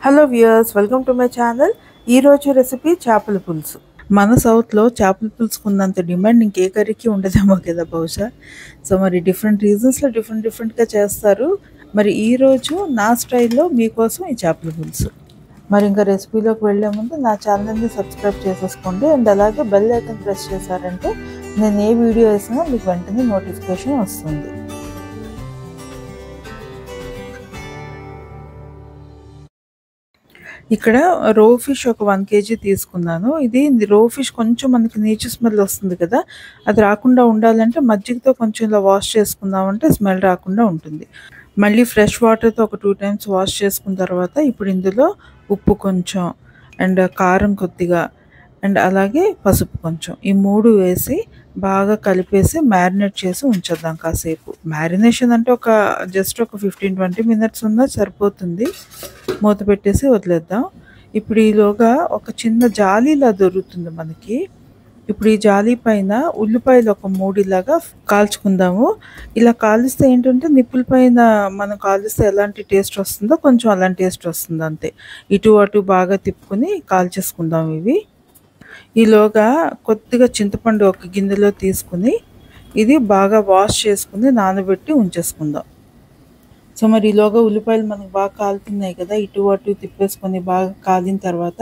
Hello viewers, welcome to my channel. ఈరోజు recipe చేపల పులుసు. మన సౌత్లో చేపల పులుసుకు ఉన్నంత డిమాండ్ ఇంకే కర్రీకి ఉండదేమో కదా బహుశా. సో మరి డిఫరెంట్ రీజన్స్లో డిఫరెంట్గా చేస్తారు. మరి ఈరోజు నా స్టైల్లో మీకోసం ఈ చేపల పులుసు. మరి ఇంకా రెసిపీలోకి వెళ్ళే ముందు నా ఛానల్ని సబ్స్క్రైబ్ చేసేసుకోండి. అండ్ అలాగే బెల్ ఐకాన్ ప్రెస్ చేశారంటే నేను ఏ వీడియో వేసినా మీకు వెంటనే నోటిఫికేషన్ వస్తుంది. ఇక్కడ రో ఫిష్ ఒక 1 kg తీసుకున్నాను. ఇది రో ఫిష్ కొంచెం మనకి నీచు స్మెల్ వస్తుంది కదా, అది రాకుండా ఉండాలంటే మజ్జిగతో కొంచెం ఇలా వాష్ చేసుకుందామంటే స్మెల్ రాకుండా ఉంటుంది. మళ్ళీ ఫ్రెష్ వాటర్తో ఒక 2 times వాష్ చేసుకున్న తర్వాత ఇప్పుడు ఇందులో ఉప్పు కొంచెం అండ్ కారం కొద్దిగా అండ్ అలాగే పసుపు కొంచెం, ఈ 3 వేసి బాగా కలిపేసి మ్యారినేట్ చేసి ఉంచేద్దాం కాసేపు. మ్యారినేషన్ అంటే జస్ట్ ఒక 15-20 minutes ఉన్నా సరిపోతుంది. మూత పెట్టేసి వదిలేద్దాం. ఇప్పుడు ఈలోగా ఒక చిన్న జాలీలా దొరుకుతుంది మనకి. ఇప్పుడు ఈ జాలీ పైన ఉల్లిపాయలు ఒక 3 ఇలాగా కాల్చుకుందాము. ఇలా కాలిస్తే ఏంటంటే నిప్పుల పైన మనం కాలిస్తే ఎలాంటి టేస్ట్ వస్తుందో కొంచెం అలాంటి టేస్ట్ వస్తుంది అంతే. ఇటు అటు బాగా తిప్పుకొని కాల్చేసుకుందాం ఇవి. ఈలోగా కొద్దిగా చింతపండు ఒక గిన్నెలో తీసుకుని ఇది బాగా వాష్ చేసుకుని నానబెట్టి ఉంచేసుకుందాం. సో మరి ఈలోగా ఉల్లిపాయలు మనకు బాగా కాలుతున్నాయి కదా, ఇటు అటు తిప్పేసుకొని బాగా కాలిన తర్వాత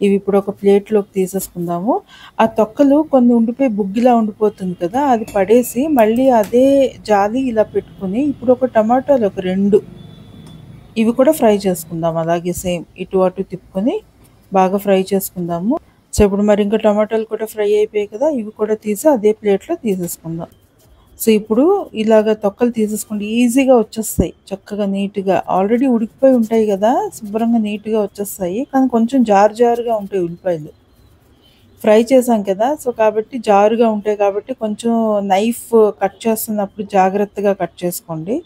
ఇవి ఇప్పుడు ఒక ప్లేట్లోకి తీసేసుకుందాము. ఆ తొక్కలు కొన్ని ఉండిపోయి బుగ్గిలా ఉండిపోతుంది కదా, అది పడేసి మళ్ళీ అదే జాలి ఇలా పెట్టుకుని ఇప్పుడు ఒక టమాటాలు ఒక 2 ఇవి కూడా ఫ్రై చేసుకుందాం. అలాగే సేమ్ ఇటు అటు తిప్పుకొని బాగా ఫ్రై చేసుకుందాము. సో ఇప్పుడు మరి ఇంకా టమాటాలు కూడా ఫ్రై అయిపోయాయి కదా, ఇవి కూడా తీసి అదే ప్లేట్లో తీసేసుకుందాం. సో ఇప్పుడు ఇలాగ తొక్కలు తీసేసుకోండి, ఈజీగా వచ్చేస్తాయి చక్కగా నీట్గా. ఆల్రెడీ ఉడికిపోయి ఉంటాయి కదా, శుభ్రంగా నీట్గా వచ్చేస్తాయి. కానీ కొంచెం జారుగా ఉంటాయి ఉల్లిపాయలు, ఫ్రై చేసాం కదా. సో కాబట్టి జారుగా ఉంటాయి కాబట్టి కొంచెం నైఫ్ కట్ చేస్తున్నప్పుడు జాగ్రత్తగా కట్ చేసుకోండి.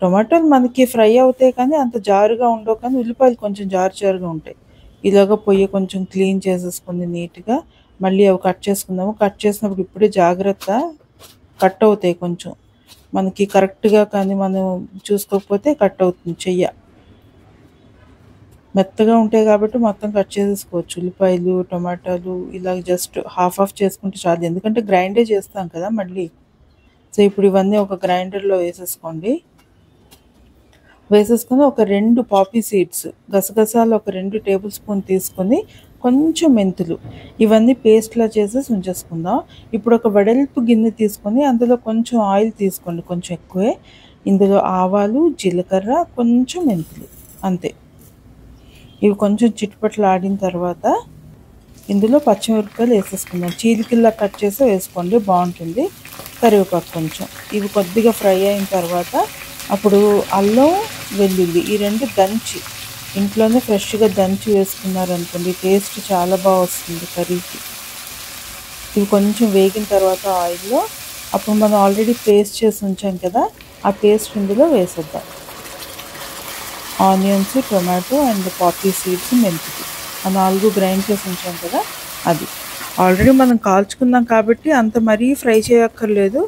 టొమాటోలు మనకి ఫ్రై అవుతాయి కానీ అంత జారుగా ఉండవు, కానీ ఉల్లిపాయలు కొంచెం జారుగా ఉంటాయి. ఇలాగ పొయ్యి కొంచెం క్లీన్ చేసేసుకుంది నీట్గా. మళ్ళీ అవి కట్ చేసుకుందాము. కట్ చేసినప్పుడు ఇప్పుడే జాగ్రత్త, కట్ అవుతాయి కొంచెం మనకి కరెక్ట్గా, కానీ మనం చూసుకోకపోతే కట్ అవుతుంది చెయ్య. మెత్తగా ఉంటాయి కాబట్టి మొత్తం కట్ చేసేసుకోవచ్చు. ఉల్లిపాయలు టమాటాలు ఇలా జస్ట్ హాఫ్ చేసుకుంటే చాలు, ఎందుకంటే గ్రైండే చేస్తాం కదా మళ్ళీ. సో ఇప్పుడు ఇవన్నీ ఒక గ్రైండర్లో వేసేసుకోండి. వేసేసుకొని ఒక 2 పాపీ సీడ్స్, గసగసాలు ఒక 2 టేబుల్ స్పూన్ తీసుకొని కొంచెం మెంతులు, ఇవన్నీ పేస్ట్లా చేసేసి ఉంచేసుకుందాం. ఇప్పుడు ఒక వెడల్పు గిన్నె తీసుకొని అందులో కొంచెం ఆయిల్ తీసుకోండి, కొంచెం ఎక్కువే. ఇందులో ఆవాలు జీలకర్ర కొంచెం మెంతులు అంతే. ఇవి కొంచెం చిట్పట్లు ఆడిన తర్వాత ఇందులో పచ్చిమిరపకాయలు వేసేసుకుందాం. చీలికల్లా కట్ చేసి వేసుకోండి, బాగుంటుంది. కరివేపాకు కొంచెం, ఇవి కొద్దిగా ఫ్రై అయిన తర్వాత అప్పుడు అల్లం వెల్లుల్లి ఈ 2 దంచి ఇంట్లోనే ఫ్రెష్గా దంచి వేసుకున్నారనుకోండి, టేస్ట్ చాలా బాగా వస్తుంది కర్రీకి. ఇవి కొంచెం వేగిన తర్వాత ఆయిల్లో అప్పుడు మనం ఆల్రెడీ పేస్ట్ చేసి ఉంచాం కదా, ఆ పేస్ట్ ఇందులో వేసేద్దాం. Onions, tomato and poppy seeds, మెంతులు ఆ 4 గ్రైండ్ చేసి ఉంచాం కదా, అది ఆల్రెడీ మనం కాల్చుకున్నాం కాబట్టి అంత మరీ ఫ్రై చేయక్కర్లేదు.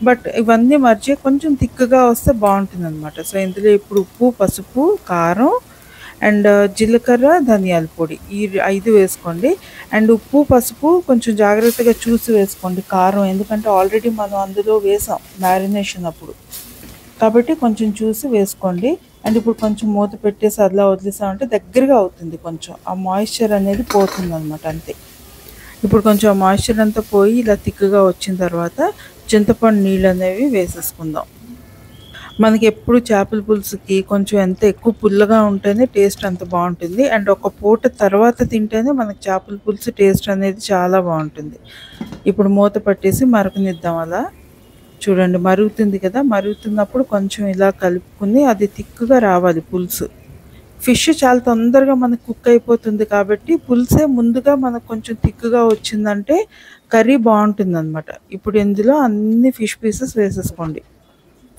బట్ ఇవన్నీ మర్చి కొంచెం థిక్గా వస్తే బాగుంటుంది అనమాట. సో ఇందులో ఇప్పుడు ఉప్పు, పసుపు, కారం అండ్ జీలకర్ర, ధనియాల పొడి ఈ 5 వేసుకోండి. అండ్ ఉప్పు పసుపు కొంచెం జాగ్రత్తగా చూసి వేసుకోండి. కారం ఎందుకంటే ఆల్రెడీ మనం అందులో వేసాం మ్యారినేషన్ అప్పుడు, కాబట్టి కొంచెం చూసి వేసుకోండి. అండ్ ఇప్పుడు కొంచెం మూత పెట్టేసి అలా వదిలేసామంటే దగ్గరగా అవుతుంది, కొంచెం ఆ మాయిశ్చర్ అనేది పోతుంది అనమాట అంతే. ఇప్పుడు కొంచెం మాయిశ్చర్ అంతా పోయి ఇలా థిక్గా వచ్చిన తర్వాత చింతపండు నీళ్ళు అనేవి వేసేసుకుందాం. మనకి ఎప్పుడు చేపల పులుసుకి కొంచెం ఎంత ఎక్కువ పుల్లగా ఉంటేనే టేస్ట్ అంత బాగుంటుంది. అండ్ ఒక పూట తర్వాత తింటేనే మనకి చేపల పులుసు టేస్ట్ అనేది చాలా బాగుంటుంది. ఇప్పుడు మూత పట్టేసి మరకనిద్దాం. అలా చూడండి మరుగుతుంది కదా, మరుగుతున్నప్పుడు కొంచెం ఇలా కలుపుకుని అది థిక్గా రావాలి పులుసు. ఫిష్ చాలా తొందరగా మనకు కుక్ అయిపోతుంది కాబట్టి పులుసే ముందుగా మనకు కొంచెం థిక్గా వచ్చిందంటే కర్రీ బాగుంటుంది అనమాట. ఇప్పుడు ఇందులో అన్ని ఫిష్ పీసెస్ వేసేసుకోండి.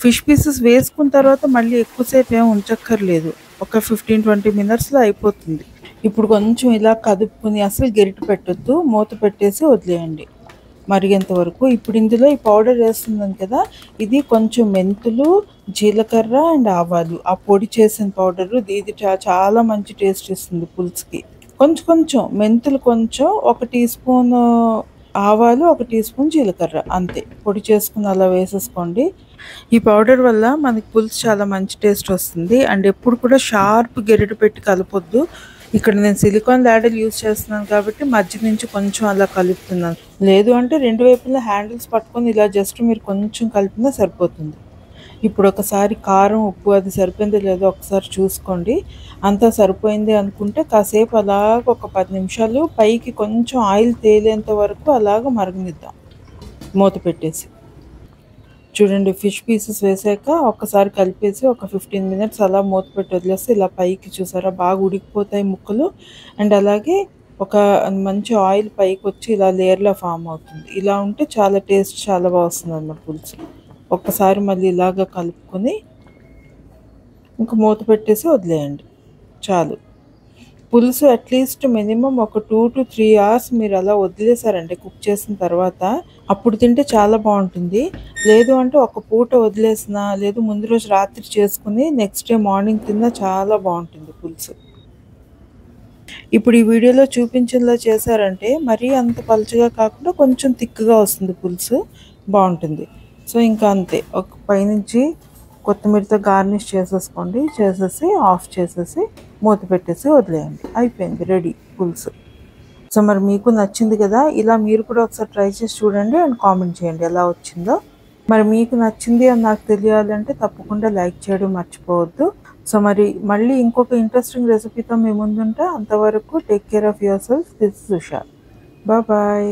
ఫిష్ పీసెస్ వేసుకున్న తర్వాత మళ్ళీ ఎక్కువసేపు ఏమి ఉంచక్కర్లేదు, ఒక 15-20 minutesలో అయిపోతుంది. ఇప్పుడు కొంచెం ఇలా కదుపుకుని అసలు గెరిటి పెట్టొద్దు, మూత పెట్టేసి వదిలేయండి మరిగేంత వరకు. ఇప్పుడు ఇందులో ఈ పౌడర్ వేస్తున్నాను కదా, ఇది కొంచెం మెంతులు జీలకర్ర అండ్ ఆవాలు, ఆ పొడి చేసిన పౌడరు ఇది చాలా మంచి టేస్ట్ ఇస్తుంది పులుసుకి. కొంచెం కొంచెం మెంతులు, కొంచెం 1 టీ స్పూన్ ఆవాలు, 1 టీ స్పూన్ జీలకర్ర, అంతే. పొడి చేసుకుని అలా వేసేసుకోండి. ఈ పౌడర్ వల్ల మనకి పులుసు చాలా మంచి టేస్ట్ వస్తుంది. అండ్ ఎప్పుడు కూడా షార్ప్ గెరిట పెట్టి కలపొద్దు. ఇక్కడ నేను సిలికాన్ ల్యాడర్ యూజ్ చేస్తున్నాను కాబట్టి మధ్య నుంచి కొంచెం అలా కలుపుతున్నాను. లేదు అంటే 2 వైపులా హ్యాండిల్స్ పట్టుకొని ఇలా జస్ట్ మీరు కొంచెం కలిపినా సరిపోతుంది. ఇప్పుడు ఒకసారి కారం, ఉప్పు అది సరిపోయిందో లేదో ఒకసారి చూసుకోండి. అంతా సరిపోయింది అనుకుంటే కాసేపు అలాగ ఒక 10 నిమిషాలు పైకి కొంచెం ఆయిల్ తేలేంత వరకు అలాగ మరగనిద్దాం మూత పెట్టేసి. చూడండి, ఫిష్ పీసెస్ వేసాక ఒక్కసారి కలిపేసి ఒక 15 మినిట్స్ అలా మూత పెట్టి వదిలేస్తే ఇలా పైకి చూసారా బాగా ఉడికిపోతాయి ముక్కలు. అండ్ అలాగే ఒక మంచి ఆయిల్ పైకి వచ్చి ఇలా లేయర్లా ఫామ్ అవుతుంది. ఇలా ఉంటే చాలా టేస్ట్ చాలా బాగా వస్తుంది అన్నమాట పులుసు. ఒక్కసారి మళ్ళీ ఇలాగ కలుపుకొని ఇంకా మూత పెట్టేసి వదిలేయండి, చాలు. పులుసు అట్లీస్ట్ మినిమం ఒక 2 to 3 hours మీరు అలా వదిలేసారంటే కుక్ చేసిన తర్వాత అప్పుడు తింటే చాలా బాగుంటుంది. లేదు అంటే ఒక పూట వదిలేసినా, లేదు ముందు రోజు రాత్రి చేసుకుని నెక్స్ట్ డే మార్నింగ్ తిన్నా చాలా బాగుంటుంది పులుసు. ఇప్పుడు ఈ వీడియోలో చూపించేలా చేశారంటే మరీ అంత పలుచగా కాకుండా కొంచెం థిక్గా వస్తుంది పులుసు, బాగుంటుంది. సో ఇంకా అంతే, ఒక పైనుంచి కొత్తిమీరతో గార్నిష్ చేసేసుకోండి, చేసేసి ఆఫ్ చేసేసి మూత పెట్టేసి వదిలేయండి, అయిపోయింది, రెడీ పులుసు. సో మరి మీకు నచ్చింది కదా, ఇలా మీరు కూడా ఒకసారి ట్రై చేసి చూడండి అండ్ కామెంట్ చేయండి ఎలా వచ్చిందో. మరి మీకు నచ్చింది అని నాకు తెలియాలంటే తప్పకుండా లైక్ చేయడం మర్చిపోవద్దు. సో మరి మళ్ళీ ఇంకొక ఇంట్రెస్టింగ్ రెసిపీతో మీ ముందుంటే, అంతవరకు take care of yourself. This is Usha. Bye.